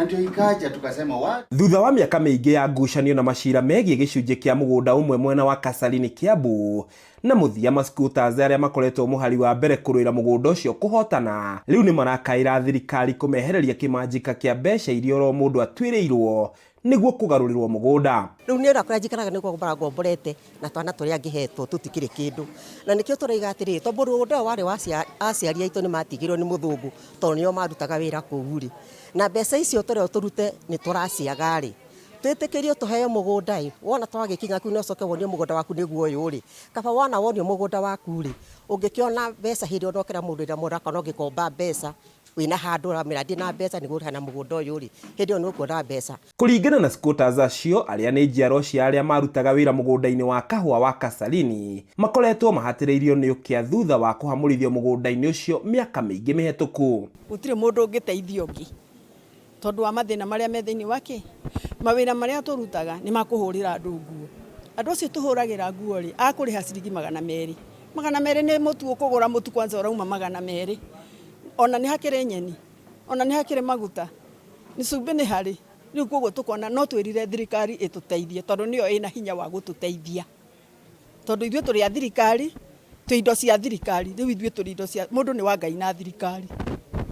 na ndio ikaja tukasema what. Thutha wa miaka mĩingĩ ya ngucanio na macira megiĩ gĩcunjĩ kĩa mũgũnda ũmwe mwena wa Kasarani Kiambu na mũthia mascooters arĩa makoretwo mũhari wa mbere kũrũĩra mũgũnda ũcio kũhotana, rĩu nĩ marakaĩra thirikari kũmehereria kĩmanjĩka kĩa mbeca iria oro mũndũ atuĩrĩirwo nĩguo kũgarũrĩrwo mũgũnda. Rĩu nĩ ũrakora njikaraga nĩguo ngomborete na twana tũrĩa ngĩhetwo tũtikĩrĩ kĩndũ, na nĩkĩo tũraiga atĩrĩ tondũ mũgũnda warĩ wa aciari aitũ nĩ matigirwo nĩ mũthũngũ tondũ nĩo marutaga wĩra kũu rĩ, na mbeca icio tũrĩa tũrute nĩ tũraciaga rĩ, twĩtĩkĩrio tũheo mũgũnda wona twagĩkinya kũu no coke wonio mũgũnda waku nĩguo ũyũ rĩ, kaba wona wonio mũgũnda waku rĩ, ũngĩkĩona mbeca hĩndĩ ũrokera mũndũ ĩrĩa mũraka no gĩkomba mbeca wĩna handũ ũramĩra ndĩ na mbeca nĩguo ũrĩha na mũgũnda ũyũ rĩ, hĩndĩ ĩyo nĩ ũkuona mbeca. Kũringana na squatters acio arĩa nĩ njiaro cia arĩa marutaga wĩra mũgũnda-inĩ wa kahũa wa Kasarani, makoretwo mahatĩrĩirio nĩ ũkĩa thutha wa kũhamũrithio mũgũnda-inĩ ũcio mĩaka mĩingĩ mĩhetũku. Gũtirĩ mũndũ ũngĩteithio ũngĩ tondũ wa mathĩna marĩa me thĩinĩ wake, mawĩra marĩa tũrutaga nĩ makũhũrĩra andũ nguo. Andũ acio tũhũragĩra nguo rĩ, akũrĩha ciringi 200. 200 nĩ mũtu ũkũgũra mũtu kwanza ũrauma 200. Ona nĩ hakĩrĩ nyeni, ona nĩ hakĩrĩ maguta, nĩ cumbĩ nĩ harĩ. Rĩu koguo tũkona no twĩrire thirikari ĩtũteithie tondũ nĩyo ĩna hinya wa gũtũteithia. Tondũ ithuĩ tũrĩ a thirikari, twĩ indo cia thirikari, rĩu ithuĩ tũrĩ indo cia mũndũ nĩ wa Ngai na thirikari.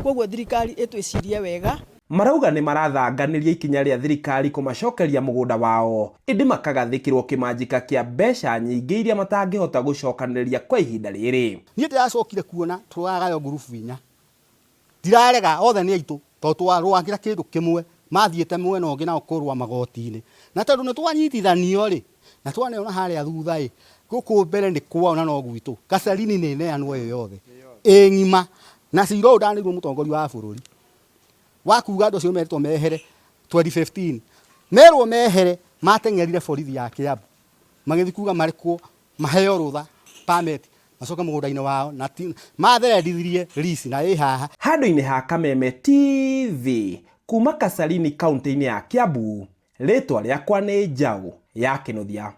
Koguo thirikari ĩtwĩcirie wega. Marauga nĩ marathanganĩria ikinya rĩa thirikari kũmacokeria mũgũnda wao, ĩndĩ makagathĩkĩrwo kĩmanjĩka kĩa mbeca nyingĩ iria matangĩhota gũcokanĩrĩria kwa ihinda rĩrĩ. Niĩ ndĩracokire kuona twagayo ngurubu inya. Ndirarega othe nĩ aitũ tondũ twarũagĩra kĩndũ kĩmwe mathiĩte mwena ũngĩ na ũkũrũa magoti-inĩ. Na tondũ nĩ twanyitithanio rĩ, na twaneona harĩa thutha gũkũ mbere nĩ kwao na no gwitũ. Kasarani nĩ neanwo ĩyo yothe ng'ima na cira ũyũ ndanĩrwo mũtongoria wa bũrũri wa kuga andũ acio meritwo mehere 2015 merwo mehere mateng'erire borithi ya Kiambu magĩthiĩ kuga marĩkwo maheo rũtha permit macoka mũgũnda-inĩ wao na matherendithirie lease na ĩ haha. Handũ-inĩ ha Kameme TV kuma Kasarani kaunti-inĩ ya Kiambu, rĩtwa rĩakwa nĩ Njaũ ya Kĩnuthia.